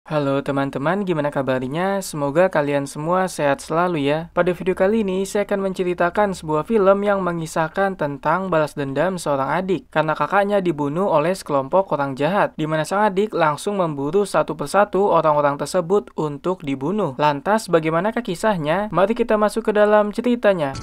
Halo teman-teman, gimana kabarnya? Semoga kalian semua sehat selalu ya. Pada video kali ini, saya akan menceritakan sebuah film yang mengisahkan tentang balas dendam seorang adik karena kakaknya dibunuh oleh sekelompok orang jahat, di mana sang adik langsung memburu satu persatu orang-orang tersebut untuk dibunuh. Lantas, bagaimanakah kisahnya? Mari kita masuk ke dalam ceritanya.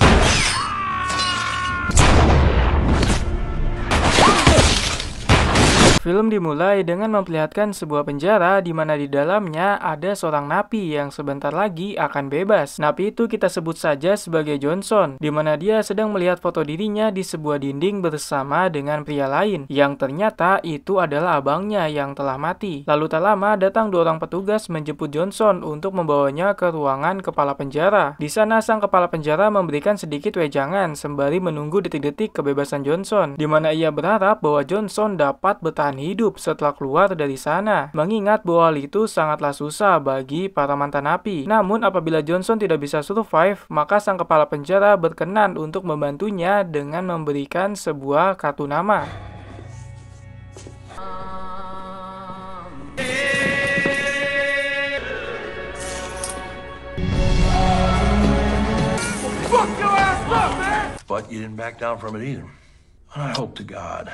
Film dimulai dengan memperlihatkan sebuah penjara di mana di dalamnya ada seorang napi yang sebentar lagi akan bebas. Napi itu kita sebut saja sebagai Johnson, di mana dia sedang melihat foto dirinya di sebuah dinding bersama dengan pria lain, yang ternyata itu adalah abangnya yang telah mati. Lalu tak lama datang dua orang petugas menjemput Johnson untuk membawanya ke ruangan kepala penjara. Di sana sang kepala penjara memberikan sedikit wejangan sembari menunggu detik-detik kebebasan Johnson, di mana ia berharap bahwa Johnson dapat bertahan hidup setelah keluar dari sana, mengingat bahwa hal itu sangatlah susah bagi para mantan napi. Namun apabila Johnson tidak bisa survive, maka sang kepala penjara berkenan untuk membantunya dengan memberikan sebuah kartu nama. But you didn't back down from it either. I hope to God.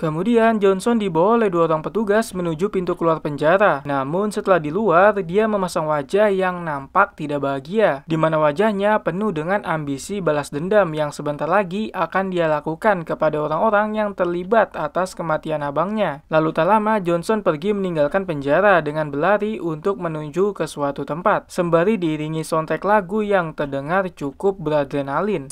Kemudian Johnson dibawa oleh dua orang petugas menuju pintu keluar penjara. Namun setelah di luar, dia memasang wajah yang nampak tidak bahagia, di mana wajahnya penuh dengan ambisi balas dendam yang sebentar lagi akan dia lakukan kepada orang-orang yang terlibat atas kematian abangnya. Lalu tak lama Johnson pergi meninggalkan penjara dengan berlari untuk menuju ke suatu tempat, sembari diiringi soundtrack lagu yang terdengar cukup beradrenalin.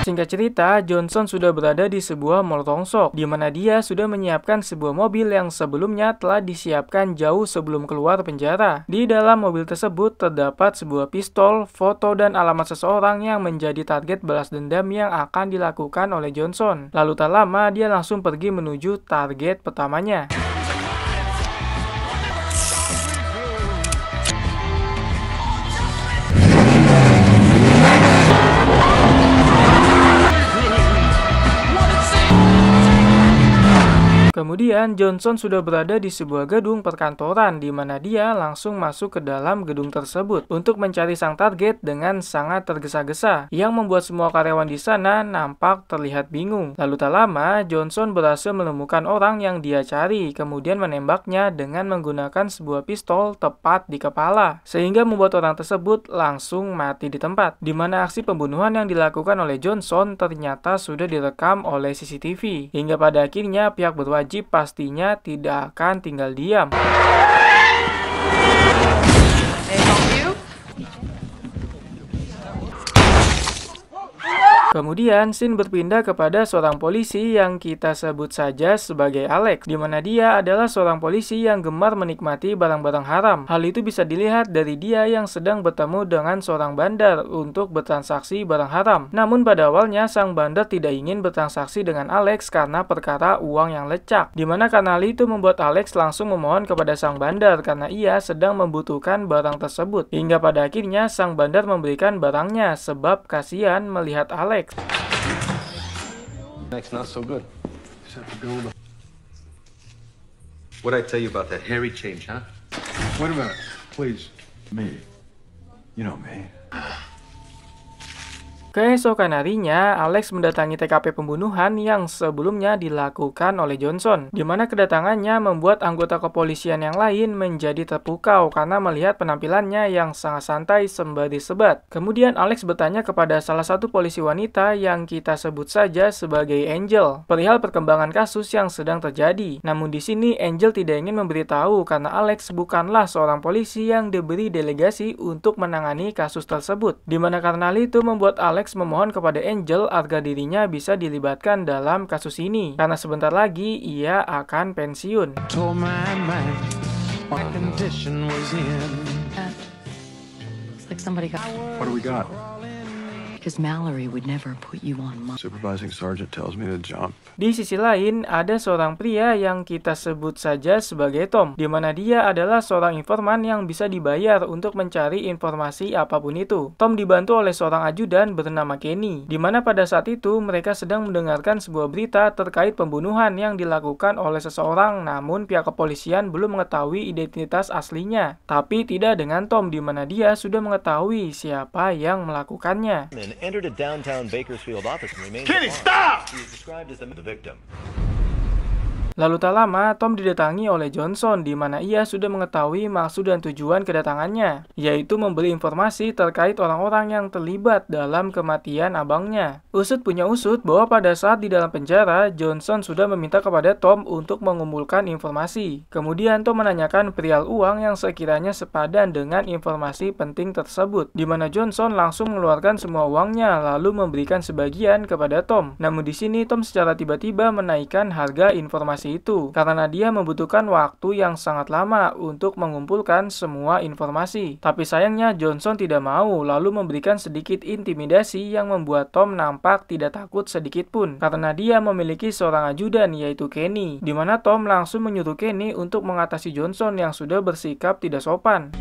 Singkat cerita, Johnson sudah berada di sebuah mall rongsok, di mana dia sudah menyiapkan sebuah mobil yang sebelumnya telah disiapkan jauh sebelum keluar penjara. Di dalam mobil tersebut terdapat sebuah pistol, foto, dan alamat seseorang yang menjadi target balas dendam yang akan dilakukan oleh Johnson. Lalu tak lama, dia langsung pergi menuju target pertamanya. Kemudian Johnson sudah berada di sebuah gedung perkantoran di mana dia langsung masuk ke dalam gedung tersebut untuk mencari sang target dengan sangat tergesa-gesa yang membuat semua karyawan di sana nampak terlihat bingung. Lalu tak lama Johnson berhasil menemukan orang yang dia cari, kemudian menembaknya dengan menggunakan sebuah pistol tepat di kepala sehingga membuat orang tersebut langsung mati di tempat. Di mana aksi pembunuhan yang dilakukan oleh Johnson ternyata sudah direkam oleh CCTV hingga pada akhirnya pihak berwajib pastinya tidak akan tinggal diam. Kemudian, scene berpindah kepada seorang polisi yang kita sebut saja sebagai Alex, di mana dia adalah seorang polisi yang gemar menikmati barang-barang haram. Hal itu bisa dilihat dari dia yang sedang bertemu dengan seorang bandar untuk bertransaksi barang haram. Namun pada awalnya, sang bandar tidak ingin bertransaksi dengan Alex karena perkara uang yang lecak, di mana karena hal itu membuat Alex langsung memohon kepada sang bandar karena ia sedang membutuhkan barang tersebut. Hingga pada akhirnya, sang bandar memberikan barangnya sebab kasihan melihat Alex. Next, not so good. What'd I tell you about that hairy change, huh? Wait a minute, please. Me. You know me. Keesokan harinya, Alex mendatangi TKP pembunuhan yang sebelumnya dilakukan oleh Johnson, di mana kedatangannya membuat anggota kepolisian yang lain menjadi terpukau karena melihat penampilannya yang sangat santai sembari sebat. Kemudian Alex bertanya kepada salah satu polisi wanita yang kita sebut saja sebagai Angel, perihal perkembangan kasus yang sedang terjadi. Namun di sini Angel tidak ingin memberitahu karena Alex bukanlah seorang polisi yang diberi delegasi untuk menangani kasus tersebut, di mana karena hal itu membuat Alex memohon kepada Angel agar dirinya bisa dilibatkan dalam kasus ini karena sebentar lagi ia akan pensiun. What do we got? Because Mallory would never put you on my... Supervising sergeant tells me to jump. Di sisi lain, ada seorang pria yang kita sebut saja sebagai Tom, di mana dia adalah seorang informan yang bisa dibayar untuk mencari informasi apapun itu. Tom dibantu oleh seorang ajudan bernama Kenny, di mana pada saat itu mereka sedang mendengarkan sebuah berita terkait pembunuhan yang dilakukan oleh seseorang, namun pihak kepolisian belum mengetahui identitas aslinya. Tapi tidak dengan Tom, di mana dia sudah mengetahui siapa yang melakukannya. Entered a downtown Bakersfield office and remained Kenny, stop! He is described as the victim. Lalu tak lama, Tom didatangi oleh Johnson, di mana ia sudah mengetahui maksud dan tujuan kedatangannya, yaitu memberi informasi terkait orang-orang yang terlibat dalam kematian abangnya. Usut punya usut bahwa pada saat di dalam penjara, Johnson sudah meminta kepada Tom untuk mengumpulkan informasi. Kemudian Tom menanyakan perihal uang yang sekiranya sepadan dengan informasi penting tersebut, di mana Johnson langsung mengeluarkan semua uangnya, lalu memberikan sebagian kepada Tom. Namun di sini Tom secara tiba-tiba menaikkan harga informasi itu karena dia membutuhkan waktu yang sangat lama untuk mengumpulkan semua informasi. Tapi sayangnya Johnson tidak mau, lalu memberikan sedikit intimidasi yang membuat Tom nampak tidak takut sedikit pun karena dia memiliki seorang ajudan yaitu Kenny, di mana Tom langsung menyuruh Kenny untuk mengatasi Johnson yang sudah bersikap tidak sopan.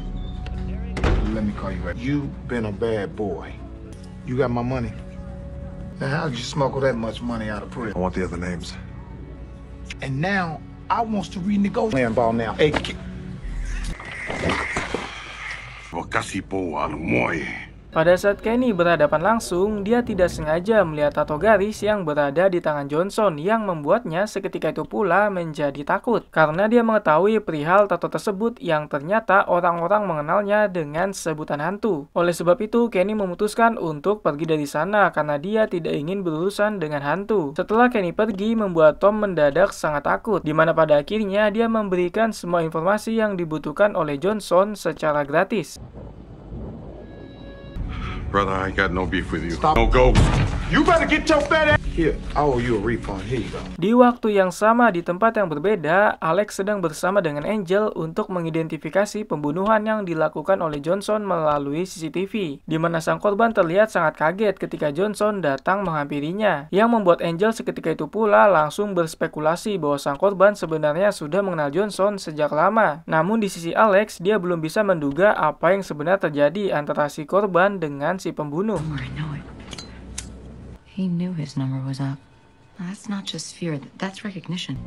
Let me call you right. You've been a bad boy. You got my money. Now how did you smuggle that much money out of prison? I want the other names. And now I wants to renegotiate. Playing ball now. Hey, Pada saat Kenny berhadapan langsung, dia tidak sengaja melihat tato garis yang berada di tangan Johnson yang membuatnya seketika itu pula menjadi takut karena dia mengetahui perihal tato tersebut yang ternyata orang-orang mengenalnya dengan sebutan hantu. Oleh sebab itu, Kenny memutuskan untuk pergi dari sana karena dia tidak ingin berurusan dengan hantu. Setelah Kenny pergi, membuat Tom mendadak sangat takut, di mana pada akhirnya dia memberikan semua informasi yang dibutuhkan oleh Johnson secara gratis. Brother, I got no beef with you. Stop. No go. You better get your fat ass here. I owe you a refund. Here you go. Di waktu yang sama di tempat yang berbeda, Alex sedang bersama dengan Angel untuk mengidentifikasi pembunuhan yang dilakukan oleh Johnson melalui CCTV, di mana sang korban terlihat sangat kaget ketika Johnson datang menghampirinya, yang membuat Angel seketika itu pula langsung berspekulasi bahwa sang korban sebenarnya sudah mengenal Johnson sejak lama. Namun di sisi Alex, dia belum bisa menduga apa yang sebenarnya terjadi antara si korban dengan si pembunuh. I know it. He knew his number was up. That's not just fear, that's recognition.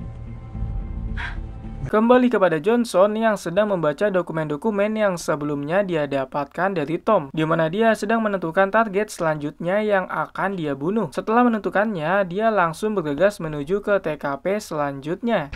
Kembali kepada Johnson yang sedang membaca dokumen-dokumen yang sebelumnya dia dapatkan dari Tom, di mana dia sedang menentukan target selanjutnya yang akan dia bunuh. Setelah menentukannya, dia langsung bergegas menuju ke TKP selanjutnya.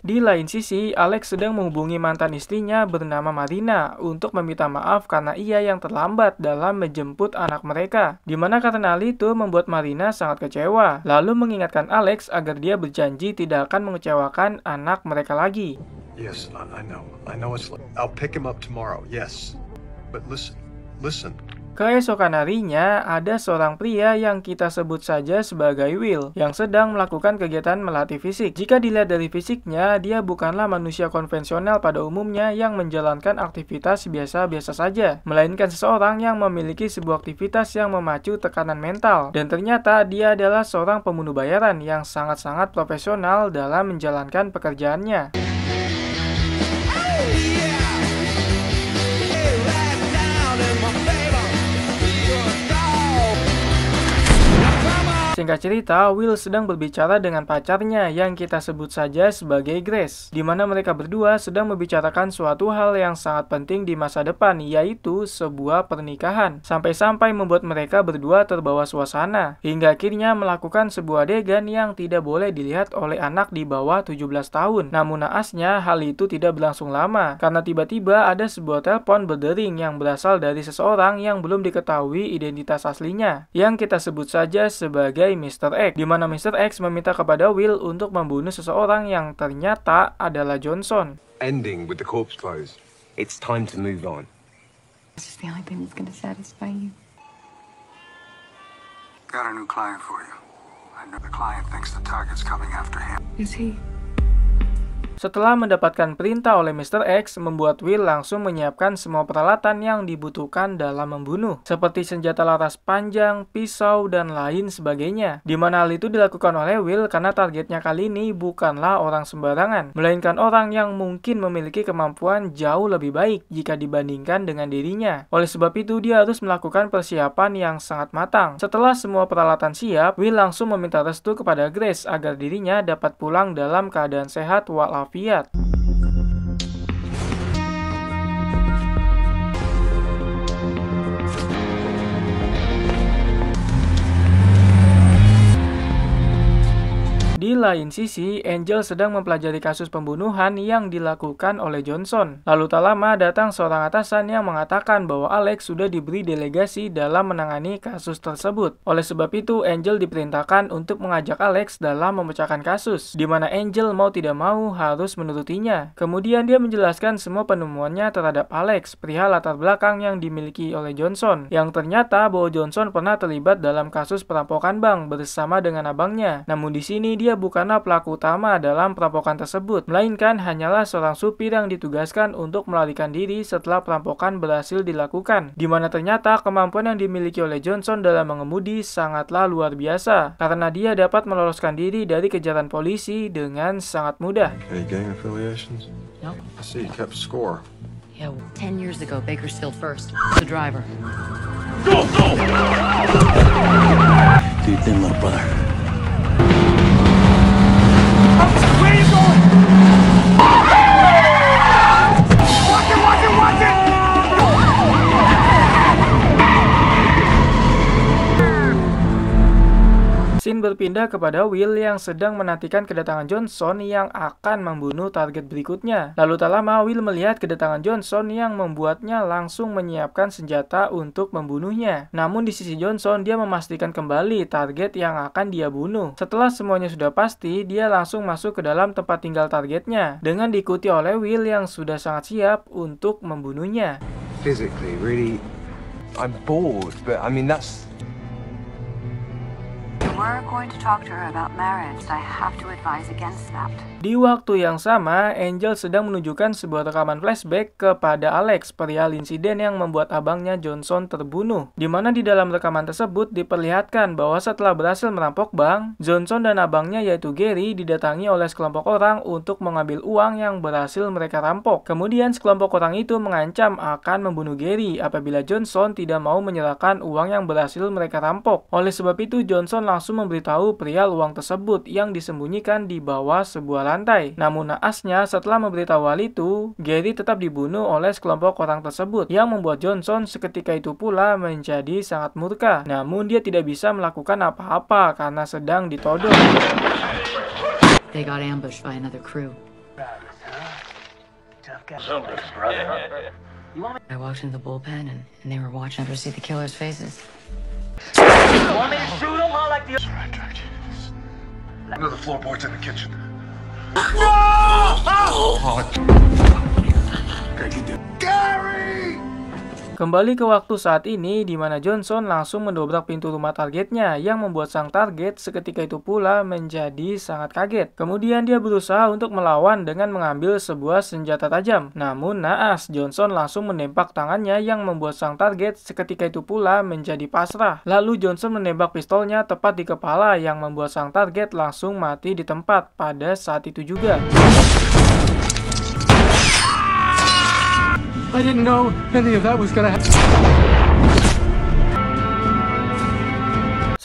Di lain sisi, Alex sedang menghubungi mantan istrinya bernama Marina untuk meminta maaf karena ia yang terlambat dalam menjemput anak mereka. Dimana karena hal itu membuat Marina sangat kecewa, lalu mengingatkan Alex agar dia berjanji tidak akan mengecewakan anak mereka lagi. Yes, I know. I know it's... I'll pick him up tomorrow, yes. But listen. Keesokan harinya, ada seorang pria yang kita sebut saja sebagai Will yang sedang melakukan kegiatan melatih fisik. Jika dilihat dari fisiknya, dia bukanlah manusia konvensional pada umumnya yang menjalankan aktivitas biasa-biasa saja, melainkan seseorang yang memiliki sebuah aktivitas yang memacu tekanan mental. Dan ternyata dia adalah seorang pembunuh bayaran yang sangat-sangat profesional dalam menjalankan pekerjaannya. Singkat cerita, Will sedang berbicara dengan pacarnya yang kita sebut saja sebagai Grace, di mana mereka berdua sedang membicarakan suatu hal yang sangat penting di masa depan, yaitu sebuah pernikahan. Sampai-sampai membuat mereka berdua terbawa suasana, hingga akhirnya melakukan sebuah adegan yang tidak boleh dilihat oleh anak di bawah 17 tahun. Namun naasnya, hal itu tidak berlangsung lama, karena tiba-tiba ada sebuah telepon berdering yang berasal dari seseorang yang belum diketahui identitas aslinya, yang kita sebut saja sebagai Mr. X, di mana Mr. X meminta kepada Will untuk membunuh seseorang yang ternyata adalah Johnson. Ending with the corpse clothes. It's time to move on. This is the only thing that's gonna satisfy you. Got a new client for you. I know the client thinks the target's coming after him. Is he? Setelah mendapatkan perintah oleh Mr. X, membuat Will langsung menyiapkan semua peralatan yang dibutuhkan dalam membunuh, seperti senjata laras panjang, pisau, dan lain sebagainya. Dimana hal itu dilakukan oleh Will karena targetnya kali ini bukanlah orang sembarangan, melainkan orang yang mungkin memiliki kemampuan jauh lebih baik jika dibandingkan dengan dirinya. Oleh sebab itu, dia harus melakukan persiapan yang sangat matang. Setelah semua peralatan siap, Will langsung meminta restu kepada Grace agar dirinya dapat pulang dalam keadaan sehat walafiat. Di lain sisi, Angel sedang mempelajari kasus pembunuhan yang dilakukan oleh Johnson. Lalu tak lama datang seorang atasan yang mengatakan bahwa Alex sudah diberi delegasi dalam menangani kasus tersebut. Oleh sebab itu, Angel diperintahkan untuk mengajak Alex dalam memecahkan kasus, di mana Angel mau tidak mau harus menurutinya. Kemudian dia menjelaskan semua penemuannya terhadap Alex, perihal latar belakang yang dimiliki oleh Johnson, yang ternyata bahwa Johnson pernah terlibat dalam kasus perampokan bank bersama dengan abangnya. Namun di sini dia bukanlah pelaku utama dalam perampokan tersebut, melainkan hanyalah seorang supir yang ditugaskan untuk melarikan diri setelah perampokan berhasil dilakukan, di mana ternyata kemampuan yang dimiliki oleh Johnson dalam mengemudi sangatlah luar biasa, karena dia dapat meloloskan diri dari kejaran polisi dengan sangat mudah. Any gang affiliations? No. I see you kept score. Yeah, 10 years ago, Bakersfield first. The driver. Do your thing, little brother. Where are you going? Watch it, watch it, watch it! Scene berpindah kepada Will yang sedang menantikan kedatangan Johnson yang akan membunuh target berikutnya. Lalu tak lama Will melihat kedatangan Johnson yang membuatnya langsung menyiapkan senjata untuk membunuhnya. Namun di sisi Johnson, dia memastikan kembali target yang akan dia bunuh. Setelah semuanya sudah pasti, dia langsung masuk ke dalam tempat tinggal targetnya dengan diikuti oleh Will yang sudah sangat siap untuk membunuhnya. Physically, really, I'm bored, but I mean that's... We're going to talk to her about marriage. I have to advise against that. Di waktu yang sama, Angel sedang menunjukkan sebuah rekaman flashback kepada Alex perihal insiden yang membuat abangnya Johnson terbunuh. Di mana di dalam rekaman tersebut diperlihatkan bahwa setelah berhasil merampok bank, Johnson dan abangnya yaitu Gary didatangi oleh sekelompok orang untuk mengambil uang yang berhasil mereka rampok. Kemudian sekelompok orang itu mengancam akan membunuh Gary apabila Johnson tidak mau menyerahkan uang yang berhasil mereka rampok. Oleh sebab itu, Johnson langsung memberitahu perihal uang tersebut yang disembunyikan di bawah sebuah lantai. Namun naasnya, setelah memberitahu hal itu, Gary tetap dibunuh oleh sekelompok orang tersebut yang membuat Johnson seketika itu pula menjadi sangat murka. Namun dia tidak bisa melakukan apa-apa karena sedang ditodong. They got ambushed by another crew. I walked into the bullpen and they were watching to see the killers' faces. Want me to shoot him? I like the... Another floorboards in the kitchen. Gary! Kembali ke waktu saat ini, di mana Johnson langsung mendobrak pintu rumah targetnya yang membuat sang target seketika itu pula menjadi sangat kaget. Kemudian dia berusaha untuk melawan dengan mengambil sebuah senjata tajam. Namun naas, Johnson langsung menembak tangannya yang membuat sang target seketika itu pula menjadi pasrah. Lalu Johnson menembak pistolnya tepat di kepala yang membuat sang target langsung mati di tempat pada saat itu juga. I didn't know any of that was gonna happen.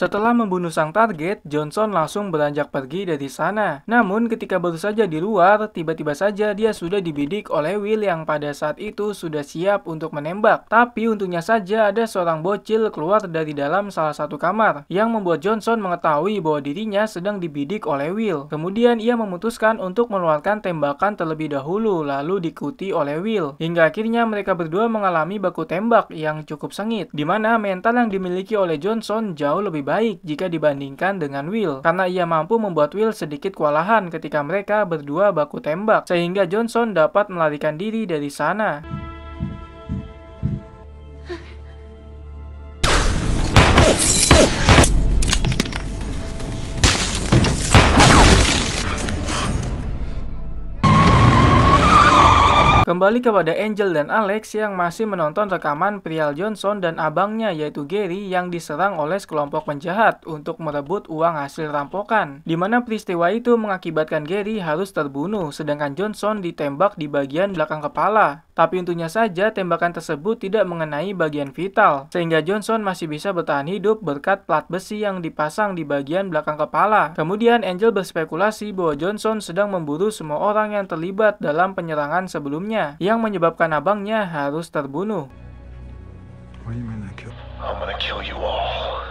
Setelah membunuh sang target, Johnson langsung beranjak pergi dari sana. Namun ketika baru saja di luar, tiba-tiba saja dia sudah dibidik oleh Will yang pada saat itu sudah siap untuk menembak. Tapi untungnya saja ada seorang bocil keluar dari dalam salah satu kamar, yang membuat Johnson mengetahui bahwa dirinya sedang dibidik oleh Will. Kemudian ia memutuskan untuk mengeluarkan tembakan terlebih dahulu, lalu diikuti oleh Will. Hingga akhirnya mereka berdua mengalami baku tembak yang cukup sengit, di mana mental yang dimiliki oleh Johnson jauh lebih baik jika dibandingkan dengan Will, karena ia mampu membuat Will sedikit kewalahan ketika mereka berdua baku tembak, sehingga Johnson dapat melarikan diri dari sana. Kembali kepada Angel dan Alex yang masih menonton rekaman Prial Johnson dan abangnya yaitu Gary yang diserang oleh sekelompok penjahat untuk merebut uang hasil rampokan. Di mana peristiwa itu mengakibatkan Gary harus terbunuh sedangkan Johnson ditembak di bagian belakang kepala. Tapi untungnya saja tembakan tersebut tidak mengenai bagian vital sehingga Johnson masih bisa bertahan hidup berkat plat besi yang dipasang di bagian belakang kepala. Kemudian Angel berspekulasi bahwa Johnson sedang memburu semua orang yang terlibat dalam penyerangan sebelumnya yang menyebabkan abangnya harus terbunuh. What do you mean I killed? I'm gonna kill you all.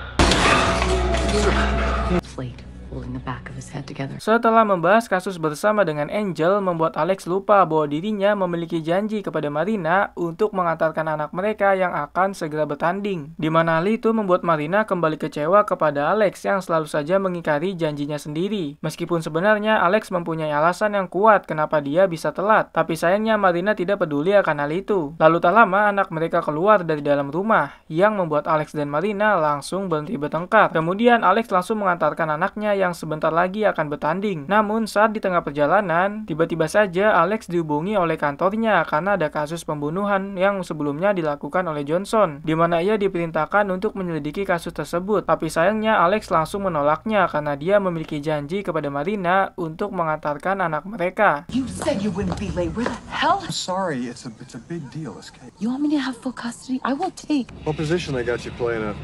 Slate, holding the back of his head together. Setelah membahas kasus bersama dengan Angel, membuat Alex lupa bahwa dirinya memiliki janji kepada Marina untuk mengantarkan anak mereka yang akan segera bertanding. Di mana hal itu membuat Marina kembali kecewa kepada Alex yang selalu saja mengingkari janjinya sendiri. Meskipun sebenarnya Alex mempunyai alasan yang kuat kenapa dia bisa telat, tapi sayangnya Marina tidak peduli akan hal itu. Lalu tak lama anak mereka keluar dari dalam rumah, yang membuat Alex dan Marina langsung berhenti bertengkar. Kemudian Alex langsung mengantarkan anaknya yang sebentar lagi akan bertanding. Namun saat di tengah perjalanan, tiba-tiba saja Alex dihubungi oleh kantornya karena ada kasus pembunuhan yang sebelumnya dilakukan oleh Johnson, di mana ia diperintahkan untuk menyelidiki kasus tersebut. Tapi sayangnya Alex langsung menolaknya karena dia memiliki janji kepada Marina untuk mengantarkan anak mereka. You said you wouldn't be late. Where the hell? Sorry, it's a big deal, Escape. You want me to have full custody? I will take. What position they got you playing at?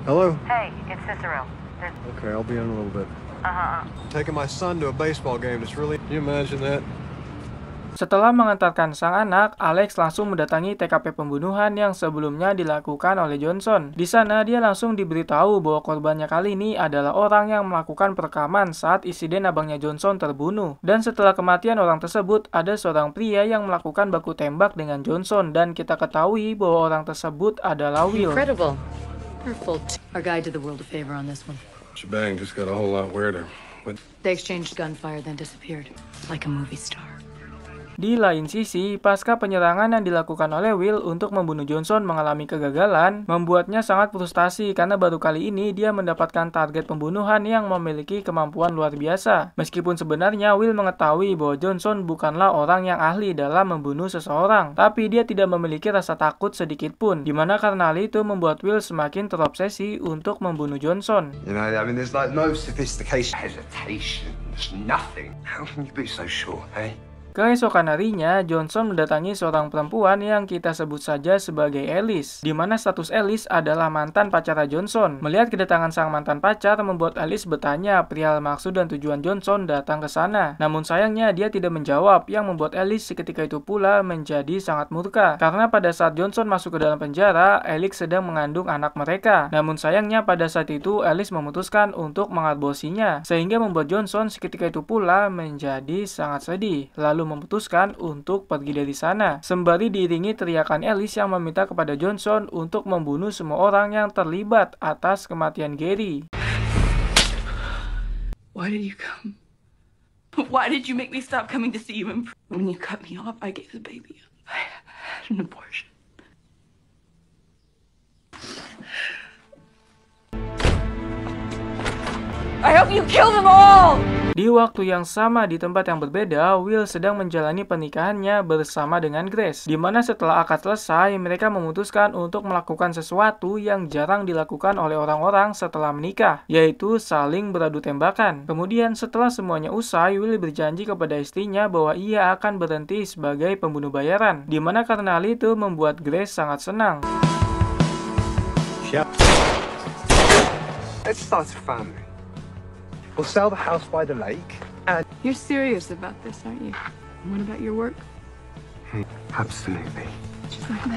Hello? Hey, it's Cicero. Okay, I'll be in a little bit. Taking my son to a baseball game. Can you imagine that? Setelah mengantarkan sang anak, Alex langsung mendatangi TKP pembunuhan yang sebelumnya dilakukan oleh Johnson. Di sana dia langsung diberitahu bahwa korbannya kali ini adalah orang yang melakukan perekaman saat insiden abangnya Johnson terbunuh. Dan setelah kematian orang tersebut, ada seorang pria yang melakukan baku tembak dengan Johnson dan kita ketahui bahwa orang tersebut adalah Will. Incredible. Hurtful. Our guy did the world a favor on this one. Shebang just got a whole lot weirder. They exchanged gunfire, then disappeared. Like a movie star. Di lain sisi, pasca penyerangan yang dilakukan oleh Will untuk membunuh Johnson mengalami kegagalan, membuatnya sangat frustasi karena baru kali ini dia mendapatkan target pembunuhan yang memiliki kemampuan luar biasa. Meskipun sebenarnya Will mengetahui bahwa Johnson bukanlah orang yang ahli dalam membunuh seseorang, tapi dia tidak memiliki rasa takut sedikit pun, dimana karena hal itu membuat Will semakin terobsesi untuk membunuh Johnson. You know, I mean, there's like no sophistication, hesitation, there's nothing. How can you be so sure, eh? Keesokan harinya, Johnson mendatangi seorang perempuan yang kita sebut saja sebagai Alice, di mana status Alice adalah mantan pacar Johnson. Melihat kedatangan sang mantan pacar membuat Alice bertanya perihal maksud dan tujuan Johnson datang ke sana. Namun sayangnya dia tidak menjawab, yang membuat Alice seketika itu pula menjadi sangat murka. Karena pada saat Johnson masuk ke dalam penjara, Alice sedang mengandung anak mereka. Namun sayangnya pada saat itu Alice memutuskan untuk mengaborsinya, sehingga membuat Johnson seketika itu pula menjadi sangat sedih. Lalu memutuskan untuk pergi dari sana, sembari diiringi teriakan Alice yang meminta kepada Johnson untuk membunuh semua orang yang terlibat atas kematian Gary. Why did you come? Why did you make me stop coming to see you? When you cut me off, I gave the baby up. I had an abortion. I hope you kill them all! Di waktu yang sama di tempat yang berbeda, Will sedang menjalani pernikahannya bersama dengan Grace. Di mana setelah akad selesai, mereka memutuskan untuk melakukan sesuatu yang jarang dilakukan oleh orang-orang setelah menikah, yaitu saling beradu tembakan. Kemudian setelah semuanya usai, Will berjanji kepada istrinya bahwa ia akan berhenti sebagai pembunuh bayaran. Di mana karena hal itu membuat Grace sangat senang. Let's start a family. We'll sell the house by the lake and... You're serious about this, aren't you? What about your work? Absolutely.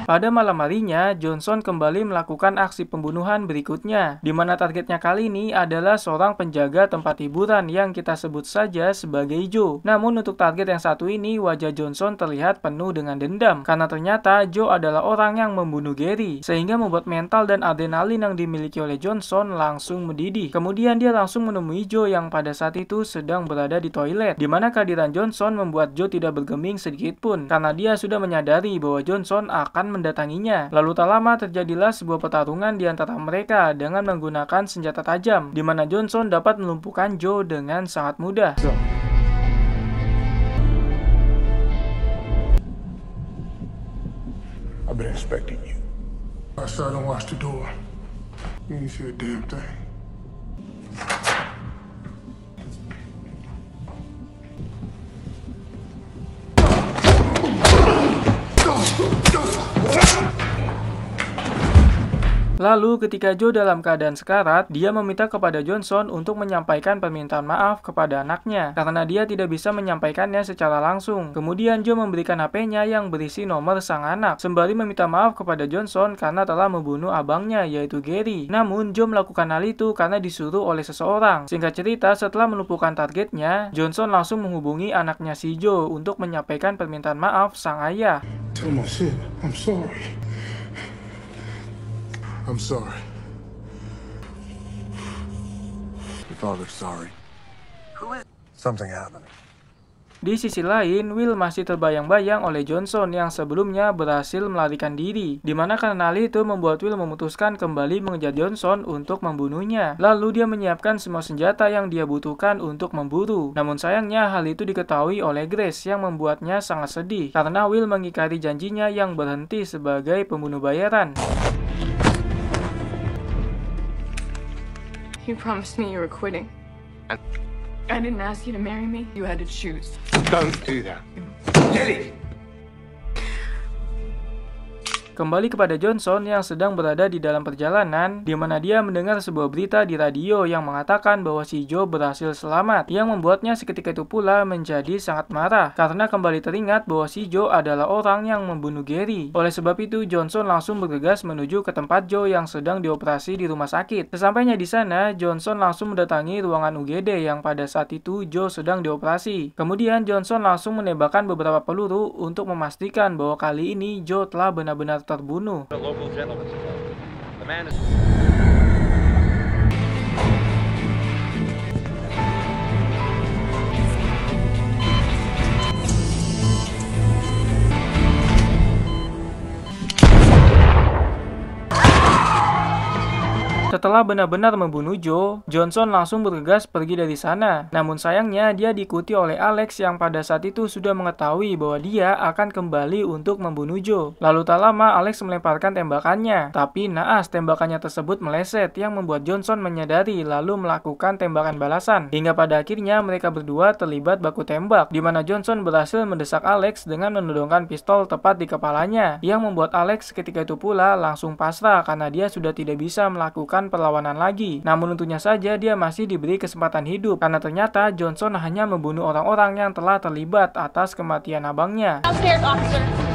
Pada malam harinya, Johnson kembali melakukan aksi pembunuhan berikutnya, di mana targetnya kali ini adalah seorang penjaga tempat hiburan yang kita sebut saja sebagai Joe. Namun untuk target yang satu ini, wajah Johnson terlihat penuh dengan dendam, karena ternyata Joe adalah orang yang membunuh Gary, sehingga membuat mental dan adrenalin yang dimiliki oleh Johnson langsung mendidih. Kemudian dia langsung menemui Joe yang pada saat itu sedang berada di toilet, di mana kehadiran Johnson membuat Joe tidak bergeming sedikit pun, karena dia sudah menyadari bahwa Johnson akan mendatanginya. Lalu tak lama terjadilah sebuah pertarungan di antara mereka dengan menggunakan senjata tajam, di mana Johnson dapat melumpuhkan Joe dengan sangat mudah. been expecting you. I saw them watch the door. You didn't see a damn thing. Lalu ketika Joe dalam keadaan sekarat, dia meminta kepada Johnson untuk menyampaikan permintaan maaf kepada anaknya karena dia tidak bisa menyampaikannya secara langsung. Kemudian Joe memberikan HP-nya yang berisi nomor sang anak, sembari meminta maaf kepada Johnson karena telah membunuh abangnya yaitu Gary. Namun Joe melakukan hal itu karena disuruh oleh seseorang. Singkat cerita, setelah melumpuhkan targetnya, Johnson langsung menghubungi anaknya si Joe untuk menyampaikan permintaan maaf sang ayah. Tell my shit. I'm sorry. I'm sorry. Your father's sorry. Something happened. Di sisi lain, Will masih terbayang-bayang oleh Johnson yang sebelumnya berhasil melarikan diri, dimana karena hal itu membuat Will memutuskan kembali mengejar Johnson untuk membunuhnya. Lalu dia menyiapkan semua senjata yang dia butuhkan untuk memburu. Namun sayangnya hal itu diketahui oleh Grace yang membuatnya sangat sedih, karena Will mengingkari janjinya yang berhenti sebagai pembunuh bayaran. You promised me you were quitting. I didn't ask you to marry me. You had to choose. Don't do that. Lily! Kembali kepada Johnson yang sedang berada di dalam perjalanan, di mana dia mendengar sebuah berita di radio yang mengatakan bahwa si Joe berhasil selamat, yang membuatnya seketika itu pula menjadi sangat marah, karena kembali teringat bahwa si Joe adalah orang yang membunuh Gary. Oleh sebab itu, Johnson langsung bergegas menuju ke tempat Joe yang sedang dioperasi di rumah sakit. Sesampainya di sana, Johnson langsung mendatangi ruangan UGD yang pada saat itu Joe sedang dioperasi. Kemudian Johnson langsung menembakkan beberapa peluru untuk memastikan bahwa kali ini Joe telah benar-benar terbunuh. Setelah benar-benar membunuh Joe, Johnson langsung bergegas pergi dari sana. Namun sayangnya dia diikuti oleh Alex yang pada saat itu sudah mengetahui bahwa dia akan kembali untuk membunuh Joe. Lalu tak lama Alex melemparkan tembakannya, tapi naas tembakannya tersebut meleset yang membuat Johnson menyadari lalu melakukan tembakan balasan. Hingga pada akhirnya mereka berdua terlibat baku tembak, di mana Johnson berhasil mendesak Alex dengan menodongkan pistol tepat di kepalanya, yang membuat Alex ketika itu pula langsung pasrah karena dia sudah tidak bisa melakukan perlawanan lagi. Namun tentunya saja dia masih diberi kesempatan hidup karena ternyata Johnson hanya membunuh orang-orang yang telah terlibat atas kematian abangnya. Downstairs, officer.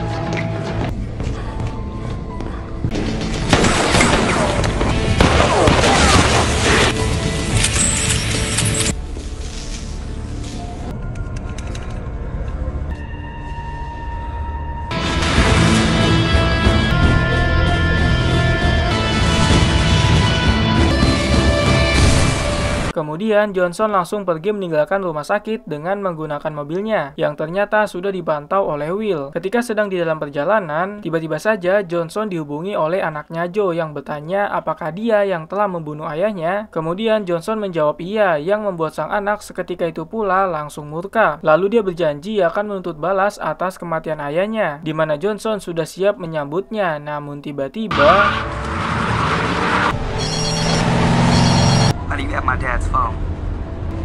Kemudian Johnson langsung pergi meninggalkan rumah sakit dengan menggunakan mobilnya yang ternyata sudah dipantau oleh Will. Ketika sedang di dalam perjalanan, tiba-tiba saja Johnson dihubungi oleh anaknya Joe yang bertanya apakah dia yang telah membunuh ayahnya. Kemudian Johnson menjawab iya, yang membuat sang anak seketika itu pula langsung murka. Lalu dia berjanji akan menuntut balas atas kematian ayahnya, di mana Johnson sudah siap menyambutnya. Namun tiba-tiba How do you have my dad's phone?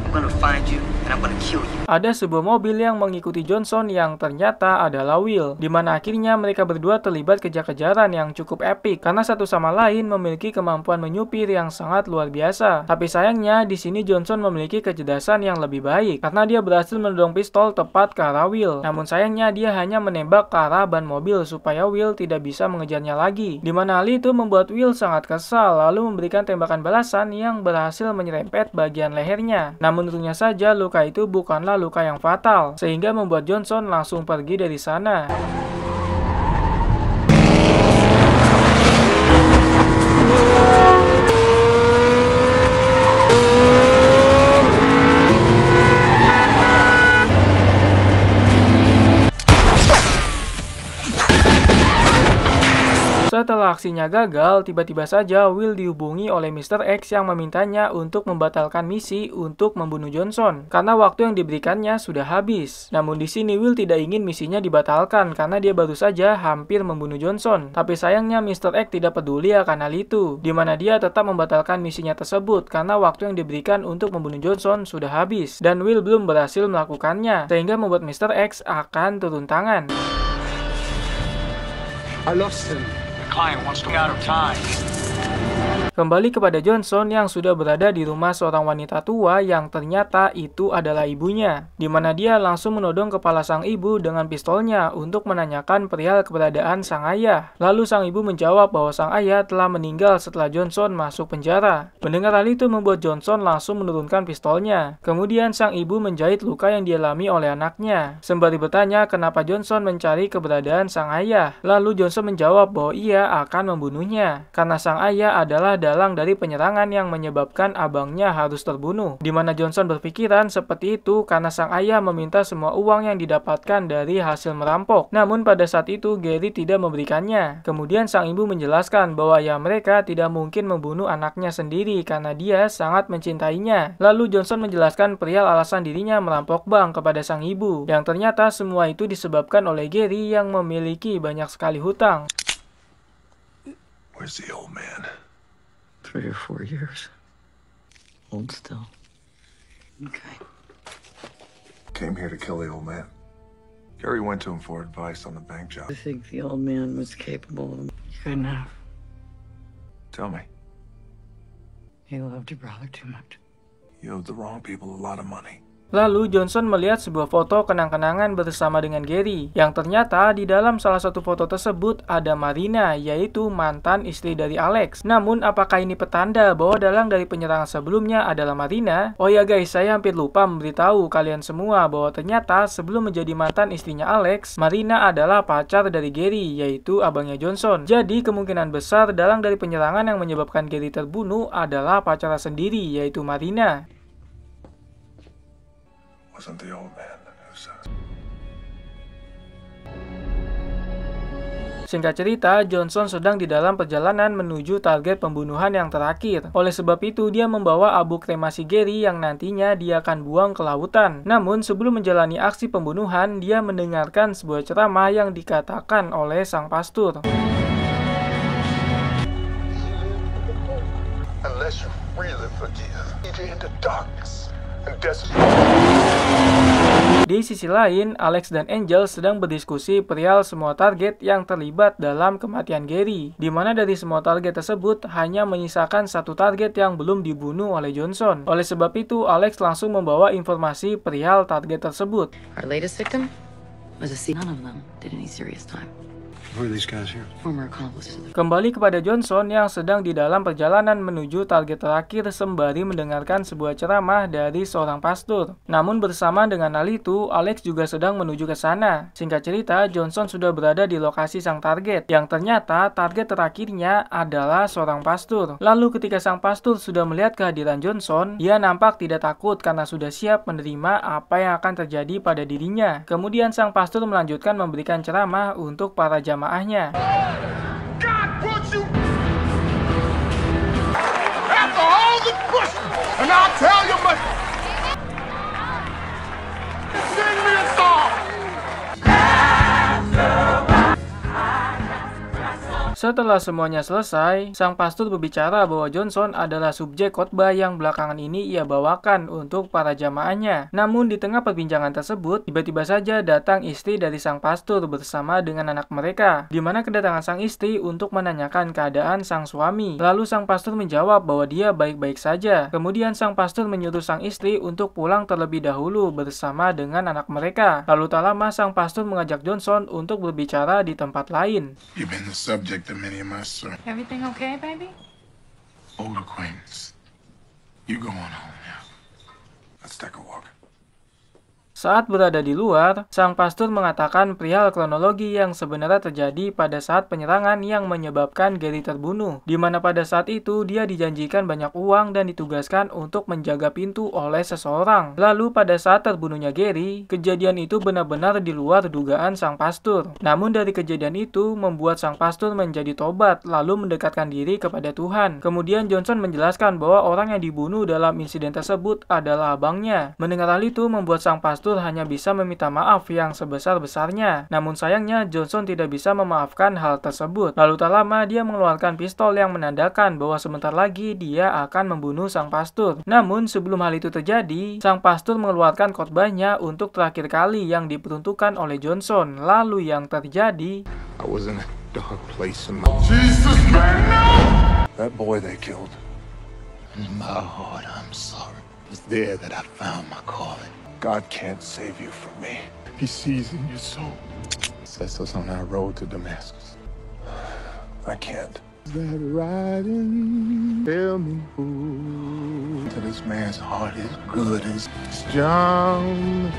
I'm gonna find you and I'm gonna kill you. ada sebuah mobil yang mengikuti Johnson yang ternyata adalah Will, di mana akhirnya mereka berdua terlibat kejar-kejaran yang cukup epik karena satu sama lain memiliki kemampuan menyupir yang sangat luar biasa. Tapi sayangnya di sini Johnson memiliki kecerdasan yang lebih baik karena dia berhasil menodong pistol tepat ke arah Will. Namun sayangnya dia hanya menembak ke arah ban mobil supaya Will tidak bisa mengejarnya lagi. Di mana hal itu membuat Will sangat kesal lalu memberikan tembakan balasan yang berhasil menyerempet bagian lehernya. Namun tentunya saja luka itu bukanlah luka yang fatal, sehingga membuat Johnson langsung pergi dari sana. Setelah aksinya gagal, tiba-tiba saja Will dihubungi oleh Mr. X yang memintanya untuk membatalkan misi untuk membunuh Johnson karena waktu yang diberikannya sudah habis. Namun di sini Will tidak ingin misinya dibatalkan karena dia baru saja hampir membunuh Johnson. Tapi sayangnya Mr. X tidak peduli akan hal itu, di mana dia tetap membatalkan misinya tersebut karena waktu yang diberikan untuk membunuh Johnson sudah habis dan Will belum berhasil melakukannya, sehingga membuat Mr. X akan turun tangan. I lost him. The client wants to get out of time. Kembali kepada Johnson yang sudah berada di rumah seorang wanita tua yang ternyata itu adalah ibunya, di mana dia langsung menodong kepala sang ibu dengan pistolnya untuk menanyakan perihal keberadaan sang ayah. Lalu sang ibu menjawab bahwa sang ayah telah meninggal setelah Johnson masuk penjara. Mendengar hal itu membuat Johnson langsung menurunkan pistolnya. Kemudian sang ibu menjahit luka yang dialami oleh anaknya, sembari bertanya kenapa Johnson mencari keberadaan sang ayah. Lalu Johnson menjawab bahwa ia akan membunuhnya karena sang ayah adalah dalang dari penyerangan yang menyebabkan abangnya harus terbunuh, di mana Johnson berpikiran seperti itu karena sang ayah meminta semua uang yang didapatkan dari hasil merampok. Namun pada saat itu Gary tidak memberikannya. Kemudian sang ibu menjelaskan bahwa ayah mereka tidak mungkin membunuh anaknya sendiri karena dia sangat mencintainya. Lalu Johnson menjelaskan perihal alasan dirinya merampok bank kepada sang ibu, yang ternyata semua itu disebabkan oleh Gary yang memiliki banyak sekali hutang. Where's the old man? 3 or 4 years. Old still. Okay. Came here to kill the old man. Gary went to him for advice on the bank job. I think the old man was capable of... He couldn't have. Tell me. He loved your brother too much. You owed the wrong people a lot of money. Lalu Johnson melihat sebuah foto kenang-kenangan bersama dengan Gary, yang ternyata di dalam salah satu foto tersebut ada Marina, yaitu mantan istri dari Alex. Namun apakah ini petanda bahwa dalang dari penyerangan sebelumnya adalah Marina? Oh ya guys, saya hampir lupa memberitahu kalian semua bahwa ternyata sebelum menjadi mantan istrinya Alex, Marina adalah pacar dari Gary, yaitu abangnya Johnson. Jadi kemungkinan besar dalang dari penyerangan yang menyebabkan Gary terbunuh adalah pacarnya sendiri, yaitu Marina. Wasn't the old man who says. Singkat cerita, Johnson sedang di dalam perjalanan menuju target pembunuhan yang terakhir. Oleh sebab itu, dia membawa abu kremasi Gary yang nantinya dia akan buang ke lautan. Namun, sebelum menjalani aksi pembunuhan, dia mendengarkan sebuah ceramah yang dikatakan oleh sang pastor. Unless you really forgive, into darkness and Di sisi lain, Alex dan Angel sedang berdiskusi perihal semua target yang terlibat dalam kematian Gary, di mana dari semua target tersebut hanya menyisakan satu target yang belum dibunuh oleh Johnson. Oleh sebab itu, Alex langsung membawa informasi perihal target tersebut. Our latest victim was a none of them did any serious time. Who are these guys here? Former accomplices. Kembali kepada Johnson yang sedang di dalam perjalanan menuju target terakhir sembari mendengarkan sebuah ceramah dari seorang pastor. Namun bersamaan dengan hal itu, Alex juga sedang menuju ke sana. Singkat cerita, Johnson sudah berada di lokasi sang target, yang ternyata target terakhirnya adalah seorang pastor. Lalu ketika sang pastor sudah melihat kehadiran Johnson, ia nampak tidak takut karena sudah siap menerima apa yang akan terjadi pada dirinya. Kemudian sang pastor melanjutkan memberikan ceramah untuk para jamaahnya. God brought you after all the push, and I'll tell you what. Sing me a song. Setelah semuanya selesai, sang pastor berbicara bahwa Johnson adalah subjek khotbah yang belakangan ini ia bawakan untuk para jamaahnya. Namun di tengah perbincangan tersebut, tiba-tiba saja datang istri dari sang pastor bersama dengan anak mereka, di mana kedatangan sang istri untuk menanyakan keadaan sang suami. Lalu sang pastor menjawab bahwa dia baik-baik saja. Kemudian sang pastor menyuruh sang istri untuk pulang terlebih dahulu bersama dengan anak mereka. Lalu tak lama sang pastor mengajak Johnson untuk berbicara di tempat lain. You've been the subject of many of my sermons. Everything okay, baby? Old acquaintance. You go on home now. Let's take a walk. Saat berada di luar, sang pastor mengatakan perihal kronologi yang sebenarnya terjadi pada saat penyerangan yang menyebabkan Gary terbunuh, di mana pada saat itu dia dijanjikan banyak uang dan ditugaskan untuk menjaga pintu oleh seseorang. Lalu pada saat terbunuhnya Gary, kejadian itu benar-benar di luar dugaan sang pastor. Namun dari kejadian itu membuat sang pastor menjadi tobat lalu mendekatkan diri kepada Tuhan. Kemudian Johnson menjelaskan bahwa orang yang dibunuh dalam insiden tersebut adalah abangnya. Mendengar hal itu membuat sang pastor hanya bisa meminta maaf yang sebesar-besarnya. Namun sayangnya Johnson tidak bisa memaafkan hal tersebut. Lalu tak lama dia mengeluarkan pistol yang menandakan bahwa sebentar lagi dia akan membunuh sang pastor. Namun sebelum hal itu terjadi, sang pastor mengeluarkan khotbahnya untuk terakhir kali yang diperuntukkan oleh Johnson. Lalu yang terjadi, I was in a dark place in my... Jesus, man, no! That boy they killed. In my heart, I'm sorry. It's there that I found my calling. God can't save you from me. He sees in your soul. Sets us on our road to Damascus. I can't. That riding, tell me who. To this man's heart is good and strong.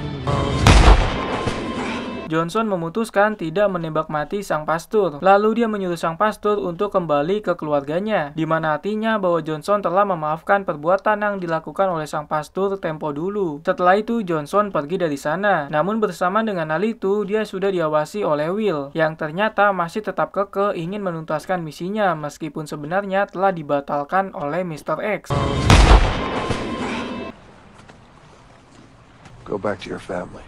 Johnson memutuskan tidak menembak mati sang pastor. Lalu dia menyuruh sang pastor untuk kembali ke keluarganya, di mana artinya bahwa Johnson telah memaafkan perbuatan yang dilakukan oleh sang pastor tempo dulu. Setelah itu Johnson pergi dari sana. Namun bersama dengan hal itu, dia sudah diawasi oleh Will, yang ternyata masih tetap kekeh ingin menuntaskan misinya meskipun sebenarnya telah dibatalkan oleh Mr. X. Go back to your family.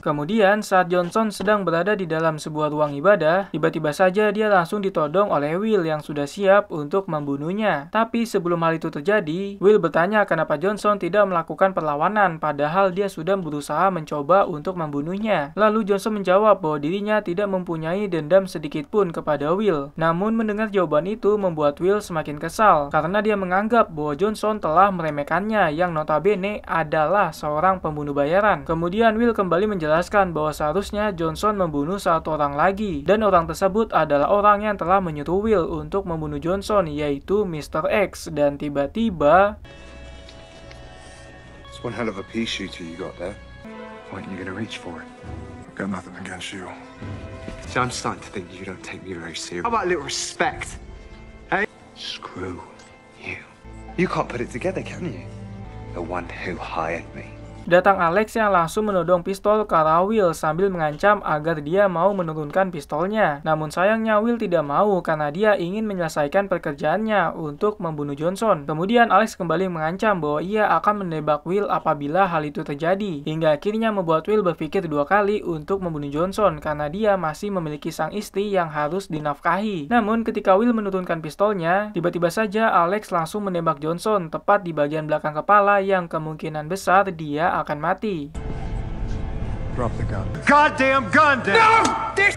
Kemudian saat Johnson sedang berada di dalam sebuah ruang ibadah, tiba-tiba saja dia langsung ditodong oleh Will yang sudah siap untuk membunuhnya. Tapi sebelum hal itu terjadi, Will bertanya kenapa Johnson tidak melakukan perlawanan padahal dia sudah berusaha mencoba untuk membunuhnya. Lalu Johnson menjawab bahwa dirinya tidak mempunyai dendam sedikit pun kepada Will. Namun mendengar jawaban itu membuat Will semakin kesal karena dia menganggap bahwa Johnson telah meremehkannya yang notabene adalah seorang pembunuh bayaran. Kemudian Will kembali menjelaskan bahwa seharusnya Johnson membunuh satu orang lagi, dan orang tersebut adalah orang yang telah menyuruh Will untuk membunuh Johnson, yaitu Mr. X. Dan tiba-tiba, It's one hell of a pea shooter you got there. Why aren't you gonna reach for it? I've got nothing against you. See, I'm starting to think you don't take me very seriously. How about a little respect? Hey? Screw you. You can't put it together, can you? The one who hired me. datang Alex yang langsung menodong pistol ke arah Will sambil mengancam agar dia mau menurunkan pistolnya. Namun sayangnya Will tidak mau karena dia ingin menyelesaikan pekerjaannya untuk membunuh Johnson. Kemudian Alex kembali mengancam bahwa ia akan menembak Will apabila hal itu terjadi. Hingga akhirnya membuat Will berpikir dua kali untuk membunuh Johnson karena dia masih memiliki sang istri yang harus dinafkahi. Namun ketika Will menurunkan pistolnya, tiba-tiba saja Alex langsung menembak Johnson tepat di bagian belakang kepala yang kemungkinan besar dia akan mati. Drop the gun. Goddamn gun, Dad! No! This...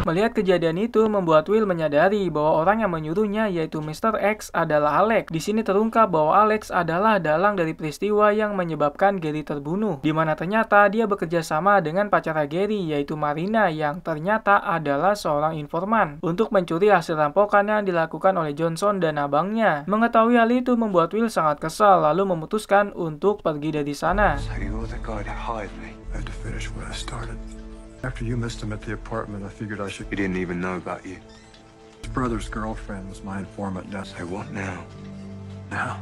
Melihat kejadian itu membuat Will menyadari bahwa orang yang menyuruhnya yaitu Mr. X adalah Alex. Di sini terungkap bahwa Alex adalah dalang dari peristiwa yang menyebabkan Gary terbunuh, di mana ternyata dia bekerja sama dengan pacar Gary yaitu Marina yang ternyata adalah seorang informan untuk mencuri hasil rampokan yang dilakukan oleh Johnson dan abangnya. Mengetahui hal itu membuat Will sangat kesal lalu memutuskan untuk pergi dari sana. So you're the guy that hired me. I had to finish what I started. After you missed him at the apartment, I figured I should... He didn't even know about you. His brother's girlfriend was my informant. So what now? Now?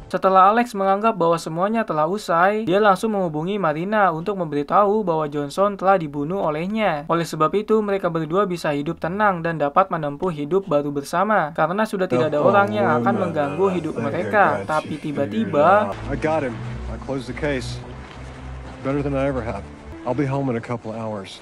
Setelah Alex menganggap bahwa semuanya telah usai, dia langsung menghubungi Marina untuk memberitahu bahwa Johnson telah dibunuh olehnya. Oleh sebab itu, mereka berdua bisa hidup tenang dan dapat menempuh hidup baru bersama. Karena sudah tidak ada orang yang akan mengganggu hidup mereka. Tapi tiba-tiba... I got him. I closed the case. Better than I ever have. I'll be home in a couple of hours.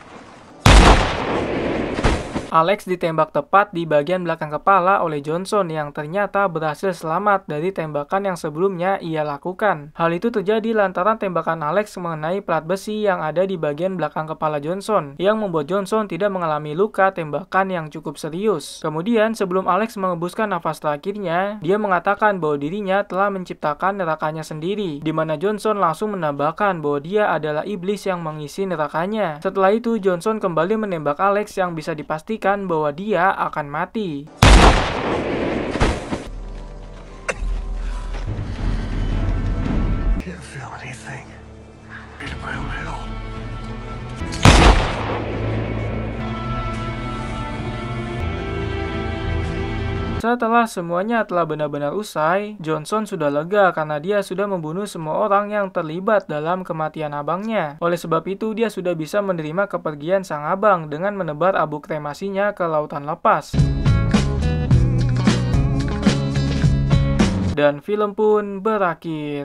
Alex ditembak tepat di bagian belakang kepala oleh Johnson yang ternyata berhasil selamat dari tembakan yang sebelumnya ia lakukan. Hal itu terjadi lantaran tembakan Alex mengenai plat besi yang ada di bagian belakang kepala Johnson, yang membuat Johnson tidak mengalami luka tembakan yang cukup serius. Kemudian sebelum Alex mengembuskan nafas terakhirnya, dia mengatakan bahwa dirinya telah menciptakan nerakanya sendiri, di mana Johnson langsung menambahkan bahwa dia adalah iblis yang mengisi nerakanya. Setelah itu Johnson kembali menembak Alex yang bisa dipastikan bahwa dia akan mati. Can't feel anything. Into my own hell. Setelah semuanya telah benar-benar usai, Johnson sudah lega karena dia sudah membunuh semua orang yang terlibat dalam kematian abangnya. Oleh sebab itu, dia sudah bisa menerima kepergian sang abang dengan menebar abu kremasinya ke lautan lepas. Dan film pun berakhir.